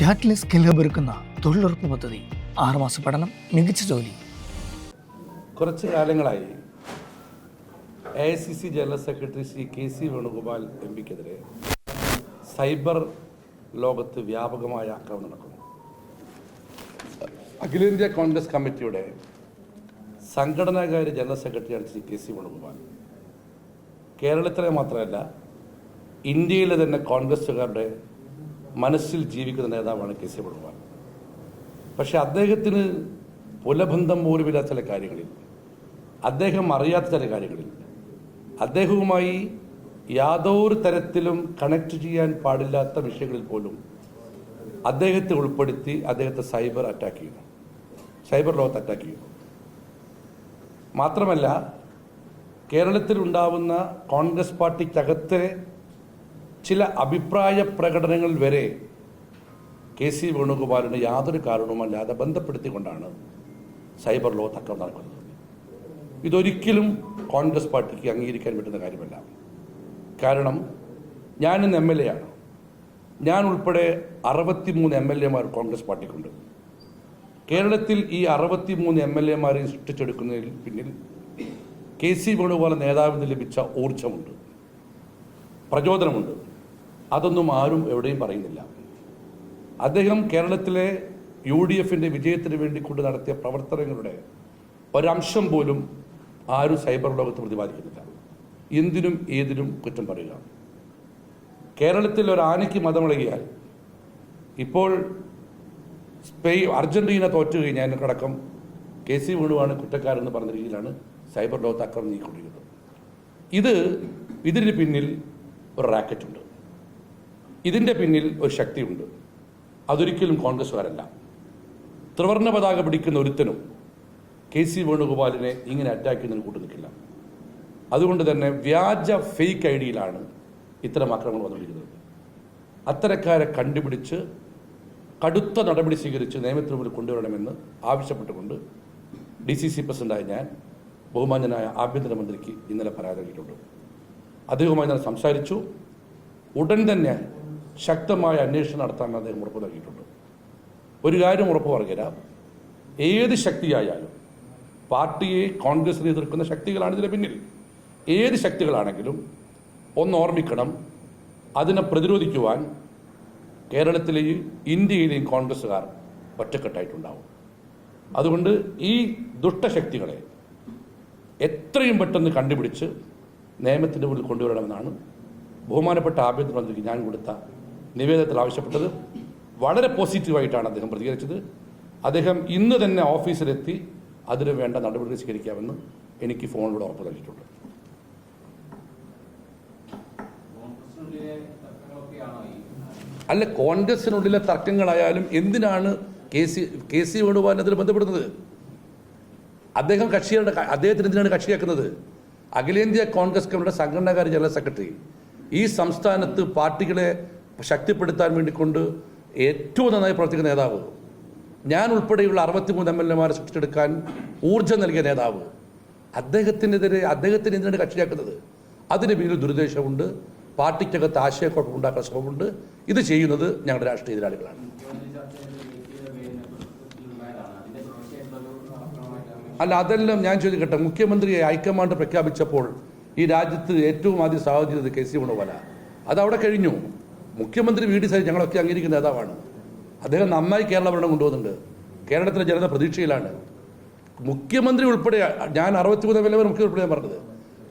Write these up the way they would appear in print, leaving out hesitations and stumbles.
Catalyst skill hub ഒരുക്കുന്ന തൊഴിലുറപ്പ് പദ്ധതി 6 മാസ പഠനം, മികച്ച ജോലി. കുറച്ച് കാലങ്ങളായി AICC general secretary Shri KC Venugopal MPക്കെതിരെ സൈബർ ലോകത്ത് വ്യാപകമായ ആക്രമണം നടക്കുന്നു. അഖിലേന്ത്യാ കോൺഗ്രസ് കമ്മിറ്റിയുടെ സംഘടനാകാര്യ ജനറൽ സെക്രട്ടറിയാണ് ശ്രീ KC വേണുഗോപാൽ. കേരളത്തിലെ മാത്രമല്ല, ഇന്ത്യയിലെ തന്നെ കോൺഗ്രസ്സുകാരുടെ മനസ്സിൽ ജീവിക്കുന്ന നേതാവാണ് KC വേണുഗോപാൽ. പക്ഷെ അദ്ദേഹത്തിന് പുലബന്ധം പോലുമില്ലാത്ത ചില കാര്യങ്ങളിൽ, അദ്ദേഹം അറിയാത്ത ചില കാര്യങ്ങളിൽ, അദ്ദേഹവുമായി യാതൊരു തരത്തിലും കണക്ട് ചെയ്യാൻ പാടില്ലാത്ത വിഷയങ്ങളിൽ പോലും അദ്ദേഹത്തെ ഉൾപ്പെടുത്തി അദ്ദേഹത്തെ സൈബർ ലോകത്ത് അറ്റാക്ക് ചെയ്യുന്നു. മാത്രമല്ല, കേരളത്തിലുണ്ടാവുന്ന കോൺഗ്രസ് പാർട്ടിക്കകത്തെ ചില അഭിപ്രായ പ്രകടനങ്ങൾ വരെ KC വേണുഗോപാലിന് യാതൊരു കാരണവുമല്ലാതെ ബന്ധപ്പെടുത്തിക്കൊണ്ടാണ് സൈബർ ലോകത്ത് ആക്രമണം നടക്കുന്നത്. ഇതൊരിക്കലും കോൺഗ്രസ് പാർട്ടിക്ക് അംഗീകരിക്കാൻ പറ്റുന്ന കാര്യമല്ല. കാരണം ഞാനിന്ന് MLA ആണ്. ഞാൻ ഉൾപ്പെടെ 63 MLAമാർ കോൺഗ്രസ് പാർട്ടിക്കുണ്ട്. കേരളത്തിൽ ഈ 63 MLAമാരെ സൃഷ്ടിച്ചെടുക്കുന്നതിൽ പിന്നിൽ KC വേണുഗോപാൽ നേതാവിന് ലഭിച്ച ഊർജമുണ്ട്, പ്രചോദനമുണ്ട്. അതൊന്നും ആരും എവിടെയും പറയുന്നില്ല. അദ്ദേഹം കേരളത്തിലെ UDFന്റെ വിജയത്തിന് വേണ്ടി കൊണ്ട് നടത്തിയ പ്രവർത്തനങ്ങളുടെ ഒരംശം പോലും ആരും സൈബർ ലോകത്ത് പ്രതിപാദിക്കുന്നില്ല. എന്തിനും ഏതിനും കുറ്റം പറയുക. കേരളത്തിൽ ഒരു ആനയ്ക്ക് മതമിളകിയാൽ, ഇപ്പോൾ അർജന്റീന തോറ്റു കഴിഞ്ഞാൽ അതിനടക്കം KC വേണുവാണ് കുറ്റക്കാരെന്ന് പറഞ്ഞ രീതിയിലാണ് സൈബർ ലോകത്ത് ആക്രമണം നീക്കൊണ്ടിരിക്കുന്നത്. ഇതിന് പിന്നിൽ ഒരു റാക്കറ്റുണ്ട്, ഇതിൻ്റെ പിന്നിൽ ഒരു ശക്തിയുണ്ട്. അതൊരിക്കലും കോൺഗ്രസ്സുകാരല്ല. ത്രിവർണ്ണ പതാക പിടിക്കുന്ന ഒരുത്തനും KC വേണുഗോപാലിനെ ഇങ്ങനെ അറ്റാക്ക് ചെയ്യുന്നതിന് കൂട്ടു നിൽക്കില്ല. അതുകൊണ്ട് തന്നെ വ്യാജ ഫേക്ക് ഐഡിയിലാണ് ഇത്തരം ആക്രമണങ്ങൾ വന്നുകൊണ്ടിരിക്കുന്നത്. അത്തരക്കാരെ കണ്ടുപിടിച്ച് കടുത്ത നടപടി സ്വീകരിച്ച് നിയമത്തിന് മുമ്പിൽ കൊണ്ടുവരണമെന്ന് ആവശ്യപ്പെട്ടുകൊണ്ട് DCC പ്രസിഡന്റായ ഞാൻ ബഹുമാന്യനായ ആഭ്യന്തരമന്ത്രിക്ക് ഇന്നലെ പരാതി നൽകിയിട്ടുണ്ട്. അദ്ദേഹവുമായി ഞാൻ സംസാരിച്ചു. ഉടൻ തന്നെ ശക്തമായ അന്വേഷണം നടത്താമെന്ന് അദ്ദേഹം ഉറപ്പ് നൽകിയിട്ടുണ്ട്. ഒരു കാര്യം ഉറപ്പ് പറഞ്ഞുതരാം, ഏത് ശക്തിയായാലും, പാർട്ടിയെ കോൺഗ്രസിനെ എതിർക്കുന്ന ശക്തികളാണ് ഇതിന് പിന്നിൽ. ഏത് ശക്തികളാണെങ്കിലും ഒന്ന് ഓർമ്മിക്കണം, അതിനെ പ്രതിരോധിക്കുവാൻ കേരളത്തിലെയും ഇന്ത്യയിലെയും കോൺഗ്രസ്സുകാർ ഒറ്റക്കെട്ടായിട്ടുണ്ടാവും. അതുകൊണ്ട് ഈ ദുഷ്ടശക്തികളെ എത്രയും പെട്ടെന്ന് കണ്ടുപിടിച്ച് നിയമത്തിൻ്റെ മുന്നിൽ കൊണ്ടുവരണമെന്നാണ് ബഹുമാനപ്പെട്ട ആഭ്യന്തരമന്ത്രിക്ക് ഞാൻ കൊടുത്ത നിവേദനത്തിൽ ആവശ്യപ്പെട്ടത്. വളരെ പോസിറ്റീവായിട്ടാണ് അദ്ദേഹം പ്രതികരിച്ചത്. അദ്ദേഹം ഇന്ന് തന്നെ ഓഫീസിലെത്തി അതിന് വേണ്ട നടപടികൾ സ്വീകരിക്കാമെന്ന് എനിക്ക് ഫോണിലൂടെ ഉറപ്പ് നൽകിയിട്ടുണ്ട്. അല്ല, കോൺഗ്രസിനുള്ളിലെ തർക്കങ്ങളായാലും എന്തിനാണ് KC വേണുഗോപാലിനെ അതിൽ ബന്ധപ്പെടുന്നത്? അദ്ദേഹത്തിന് എന്തിനാണ് കക്ഷിയാക്കുന്നത്? അഖിലേന്ത്യാ കോൺഗ്രസ് കമ്മിറ്റിയുടെ സംഘടനാകാര്യ ജനറൽ സെക്രട്ടറി, ഈ സംസ്ഥാനത്ത് പാർട്ടികളെ ശക്തിപ്പെടുത്താൻ വേണ്ടിക്കൊണ്ട് ഏറ്റവും നന്നായി പ്രവർത്തിക്കുന്ന നേതാവ്, ഞാൻ ഉൾപ്പെടെയുള്ള 63 MLAമാരെ സൃഷ്ടിച്ചെടുക്കാൻ ഊർജ്ജം നൽകിയ നേതാവ്, അദ്ദേഹത്തിന് എന്തിനാണ് കക്ഷിയാക്കുന്നത്? അതിന് പിന്നിൽ ദുരുദ്ദേശമുണ്ട്, പാർട്ടിക്കകത്ത് ആശയക്കുഴപ്പമുണ്ടാക്കാൻ ശ്രമമുണ്ട്. ഇത് ചെയ്യുന്നത് ഞങ്ങളുടെ രാഷ്ട്രീയ എതിരാളികളാണ്. അല്ല, അതെല്ലാം ഞാൻ ചോദിക്കട്ടെ, മുഖ്യമന്ത്രിയെ ഹൈക്കമാൻഡ് പ്രഖ്യാപിച്ചപ്പോൾ ഈ രാജ്യത്ത് ഏറ്റവും ആദ്യം സ്വാഗതം ചെയ്തത് KC വേണുഗോപാലാണ്. അതവിടെ കഴിഞ്ഞു. മുഖ്യമന്ത്രി VD സതീശൻ ഞങ്ങളൊക്കെ അംഗീകരിക്കുന്ന നേതാവാണ്. അദ്ദേഹം നന്നായി കേരള ഭരണം കൊണ്ടുപോകുന്നുണ്ട്. കേരളത്തിലെ ജനത പ്രതീക്ഷയിലാണ്. മുഖ്യമന്ത്രി ഉൾപ്പെടെ, ഞാൻ 63 MLA മുഖ്യമന്ത്രി ഉൾപ്പെടെ പറഞ്ഞത്,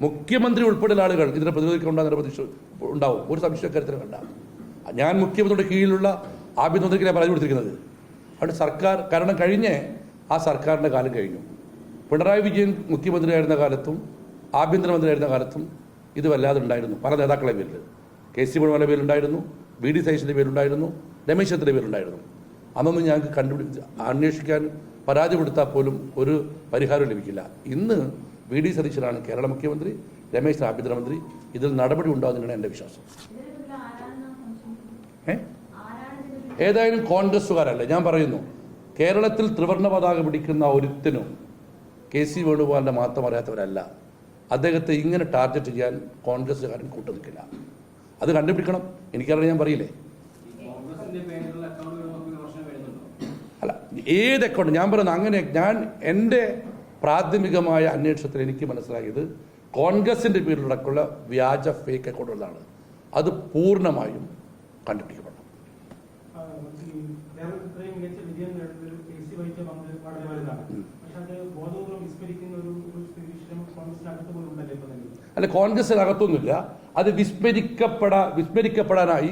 മുഖ്യമന്ത്രി ഉൾപ്പെടെയുള്ള ആളുകൾ ഇതിനെ പ്രതിരോധിക്കുന്നുണ്ടാകുന്ന പ്രതീക്ഷ ഉണ്ടാവും. ഒരു സംശയക്കാര്യത്തിന് വേണ്ട. ഞാൻ മുഖ്യമന്ത്രിയുടെ കീഴിലുള്ള ആഭ്യന്തരമന്ത്രിക്ക് പരാതി കൊടുത്തിരിക്കുന്നത്. അവിടെ സർക്കാർ, കാരണം കഴിഞ്ഞ് ആ സർക്കാരിൻ്റെ കാലം കഴിഞ്ഞു. പിണറായി വിജയൻ മുഖ്യമന്ത്രിയായിരുന്ന കാലത്തും ആഭ്യന്തരമന്ത്രിയായിരുന്ന കാലത്തും ഇത് വല്ലാതെ ഉണ്ടായിരുന്നു. പല നേതാക്കളെ പേരിൽ, KC വേണുഗോപാലിൻ്റെ പേരുണ്ടായിരുന്നു, VD സതീശൻ്റെ പേരുണ്ടായിരുന്നു, രമേശ് ചെന്നിത്തലയുടെ പേരുണ്ടായിരുന്നു. അന്നൊന്നും ഞങ്ങൾക്ക് അന്വേഷിക്കാൻ പരാതി കൊടുത്താൽ പോലും ഒരു പരിഹാരം ലഭിക്കില്ല. ഇന്ന് VD സതീശനാണ് കേരള മുഖ്യമന്ത്രി, രമേശ് ആഭ്യന്തരമന്ത്രി. ഇതിൽ നടപടി ഉണ്ടാകുന്നതിനാണ് എൻ്റെ വിശ്വാസം. ഏതായാലും കോൺഗ്രസ്സുകാരല്ല. ഞാൻ പറയുന്നു, കേരളത്തിൽ ത്രിവർണ്ണ പതാക പിടിക്കുന്ന ഒരുത്തിനും KC വേണുഗോപാലിൻ്റെ മാത്രം അറിയാത്തവരല്ല. അദ്ദേഹത്തെ ഇങ്ങനെ ടാർഗറ്റ് ചെയ്യാൻ കോൺഗ്രസ്സുകാരൻ കൂട്ടു നിൽക്കില്ല. അത് കണ്ടുപിടിക്കണം. എനിക്കറിയാം, ഞാൻ പറയില്ലേ. ഏത് അക്കൗണ്ട് ഞാൻ പറയുന്നത് അങ്ങനെ എൻ്റെ പ്രാഥമികമായ അന്വേഷണത്തിൽ എനിക്ക് മനസ്സിലായത് കോൺഗ്രസിൻ്റെ പേരിലടക്കമുള്ള വ്യാജ ഫേക്ക് അക്കൗണ്ടുകളാണ്. അത് പൂർണ്ണമായും കണ്ടുപിടിക്കപ്പെടണം. അല്ല, കോൺഗ്രസിനകത്തൊന്നുമില്ല. അത് വിസ്മരിക്കപ്പെടാനായി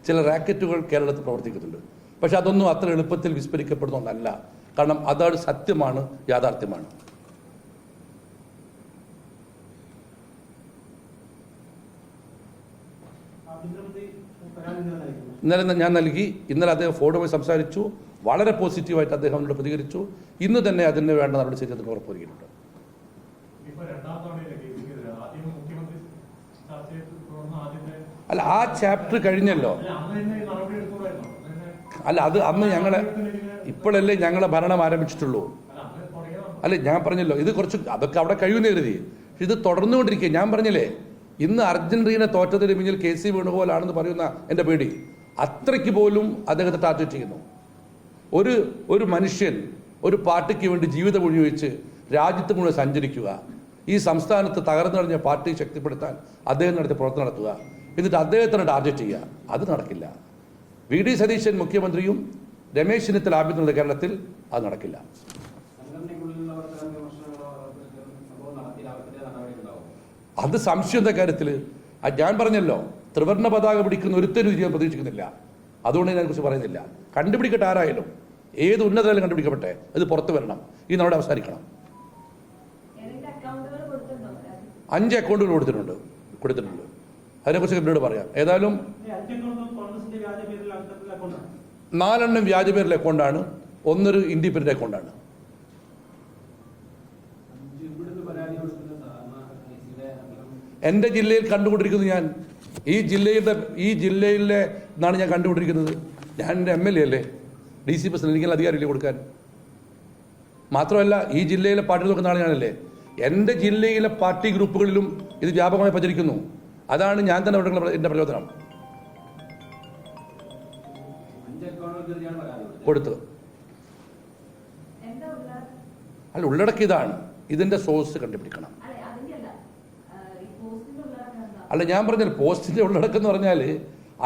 ചില റാക്കറ്റുകൾ കേരളത്തിൽ പ്രവർത്തിക്കുന്നുണ്ട്. പക്ഷെ അതൊന്നും അത്ര എളുപ്പത്തിൽ വിസ്മരിക്കപ്പെടുന്ന ഒന്നല്ല. കാരണം അതാണ് സത്യമാണ്, യാഥാർത്ഥ്യമാണ്. ഇന്നലെ ഞാൻ നൽകി. ഇന്നലെ അദ്ദേഹം ഫോണുമായി സംസാരിച്ചു. വളരെ പോസിറ്റീവായിട്ട് അദ്ദേഹം എന്നോട് പ്രതികരിച്ചു. ഇന്ന് തന്നെ അതിന് വേണ്ട നടപടി ചെയ്തതിന് ഉറപ്പ് നൽകിയിട്ടുണ്ട്. അല്ല, ആ ചാപ്റ്റർ കഴിഞ്ഞല്ലോ. അല്ല, അത് അന്ന് ഇപ്പോഴല്ലേ ഞങ്ങളെ ഭരണം ആരംഭിച്ചിട്ടുള്ളൂ. അല്ല, ഞാൻ പറഞ്ഞല്ലോ, ഇത് കുറച്ച് അതൊക്കെ അവിടെ കഴിയുന്ന കരുതി. ഇത് തുടർന്നുകൊണ്ടിരിക്കുക. ഞാൻ പറഞ്ഞില്ലേ, ഇന്ന് അർജന്റീന തോറ്റതിന് പിന്നിൽ KC വേണുഗോപാലാണെന്ന് പറയുന്ന എൻ്റെ പേടി. അത്രയ്ക്ക് പോലും അദ്ദേഹത്തെ ടാർഗറ്റ് ചെയ്യുന്നു. ഒരു മനുഷ്യൻ ഒരു പാർട്ടിക്ക് വേണ്ടി ജീവിതം ഒഴിവെച്ച് രാജ്യത്ത് മുഴുവൻ സഞ്ചരിക്കുക, ഈ സംസ്ഥാനത്ത് തകർന്നു കഴിഞ്ഞ പാർട്ടി ശക്തിപ്പെടുത്താൻ അദ്ദേഹം നടത്തിയ പ്രവർത്തനം നടത്തുക, എന്നിട്ട് അദ്ദേഹത്തിന് ടാർഗറ്റ് ചെയ്യുക, അത് നടക്കില്ല. VD സതീശൻ മുഖ്യമന്ത്രിയും രമേശ് ചെന്നിത്തല ആഭ്യന്തര കേരളത്തിൽ അത് നടക്കില്ല. അത് സംശയത്തിന്റെ കാര്യത്തിൽ ഞാൻ പറഞ്ഞല്ലോ, ത്രിവർണ്ണ പതാക പിടിക്കുന്ന ഒരുത്തരും ഞാൻ പ്രതീക്ഷിക്കുന്നില്ല. അതുകൊണ്ട് ഞാൻ കുറിച്ച് പറയുന്നില്ല. കണ്ടുപിടിക്കട്ടെ, ആരായാലും ഏത് ഉന്നതരായാലും കണ്ടുപിടിക്കപ്പെട്ടെ, അത് പുറത്തു വരണം. ഈ നമ്മുടെ അവസാനിക്കണം. 5 അക്കൗണ്ടുകൾ കൊടുത്തിട്ടുണ്ട്. അതിനെക്കുറിച്ച് എന്നോട് പറയാം. ഏതായാലും 4 വ്യാജ പേരിലെ അക്കൗണ്ടാണ്, 1 ഇൻഡിപെൻഡന്റ് അക്കൗണ്ടാണ്. എൻ്റെ ജില്ലയിൽ കണ്ടുകൊണ്ടിരിക്കുന്നത് ഞാൻ ഈ ജില്ലയിലെ നിന്നാണ് ഞാൻ കണ്ടുകൊണ്ടിരിക്കുന്നത്. ഞാൻ എൻ്റെ MLA അല്ലേ, DC പ്രസിഡന്റ്, എനിക്കുള്ള അധികാരമില്ലേ കൊടുക്കാൻ. മാത്രമല്ല, ഈ ജില്ലയിലെ പാർട്ടി നോക്കുന്ന ആൾ ഞാനല്ലേ. എൻ്റെ ജില്ലയിലെ പാർട്ടി ഗ്രൂപ്പുകളിലും ഇത് വ്യാപകമായി പ്രചരിക്കുന്നു. അതാണ് ഞാൻ തന്നെ അവിടെ എൻ്റെ പ്രചോദനം. കൊടുത്തത് അല്ല, ഉള്ളടക്കിയതാണ്. ഇതിൻ്റെ സോഴ്സ് കണ്ടുപിടിക്കണം. അല്ല, ഞാൻ പറഞ്ഞാൽ പോസ്റ്റിൻ്റെ ഉള്ളടക്കം എന്ന് പറഞ്ഞാൽ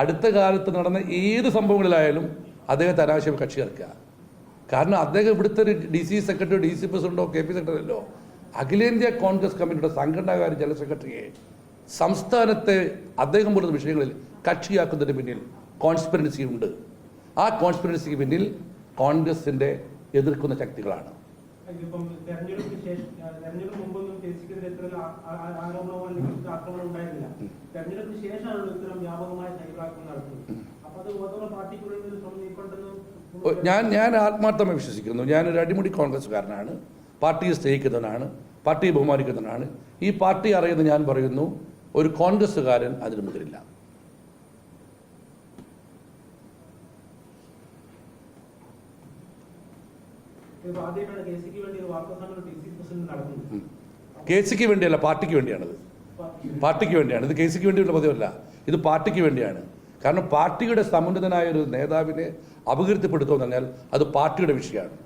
അടുത്ത കാലത്ത് നടന്ന ഏത് സംഭവങ്ങളിലായാലും അദ്ദേഹത്തെ അനാവശ്യം കക്ഷി ചേർക്കുക. കാരണം അദ്ദേഹം ഇവിടുത്തെ ഒരു DC secretary, DC പ്രസിഡന്റോ KP secretary അല്ലോ, അഖിലേന്ത്യാ കോൺഗ്രസ് കമ്മിറ്റിയുടെ സംഘടനാകാര്യ ജനറൽ സെക്രട്ടറിയെ സംസ്ഥാനത്തെ അദ്ദേഹം പോലുള്ള വിഷയങ്ങളിൽ കക്ഷിയാക്കുന്നതിന് പിന്നിൽ കോൺസ്പിറൻസി ഉണ്ട്. ആ കോൺസ്പിറൻസിക്ക് പിന്നിൽ കോൺഗ്രസിന്റെ എതിർക്കുന്ന ശക്തികളാണ്. ഞാൻ ആത്മാർത്ഥമായി വിശ്വസിക്കുന്നു. ഞാനൊരു അടിമുടി കോൺഗ്രസ്സുകാരനാണ്, പാർട്ടിയെ സ്നേഹിക്കുന്നവനാണ്, പാർട്ടിയെ ബഹുമാനിക്കുന്നവനാണ്. ഈ പാർട്ടി അറിയുന്ന ഞാൻ പറയുന്നു, ഒരു കോൺഗ്രസ്സുകാരൻ അതിന് മുതിരില്ല. KCക്ക് വേണ്ടിയല്ല, പാർട്ടിക്ക് വേണ്ടിയാണത്. പാർട്ടിക്ക് വേണ്ടിയാണ് ഇത്. KCക്ക് വേണ്ടിയുള്ള പതിവല്ല, ഇത് പാർട്ടിക്ക് വേണ്ടിയാണ്. കാരണം പാർട്ടിയുടെ സമുന്നതനായ ഒരു നേതാവിനെ അപകീർത്തിപ്പെടുത്തുക എന്ന് പറഞ്ഞാൽ അത് പാർട്ടിയുടെ വിഷയമാണ്.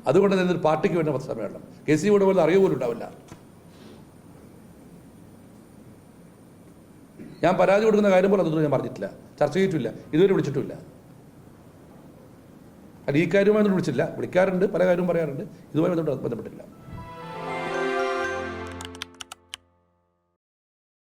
അതുകൊണ്ട് തന്നെ പാർട്ടിക്ക് വേണ്ട സമയമാണ്. KC പോലെ അറിയ പോലും ഉണ്ടാവില്ല. ഞാൻ പരാതി കൊടുക്കുന്ന കാര്യം പോലെ അതൊന്നും ഞാൻ പറഞ്ഞിട്ടില്ല, ചർച്ച ചെയ്തിട്ടില്ല, ഇതുവരെ വിളിച്ചിട്ടില്ല. അല്ല, ഈ കാര്യവുമായി ഒന്നും വിളിച്ചില്ല. വിളിക്കാറുണ്ട്, പല കാര്യവും പറയാറുണ്ട്, ഇതുമായി ബന്ധപ്പെട്ടില്ല.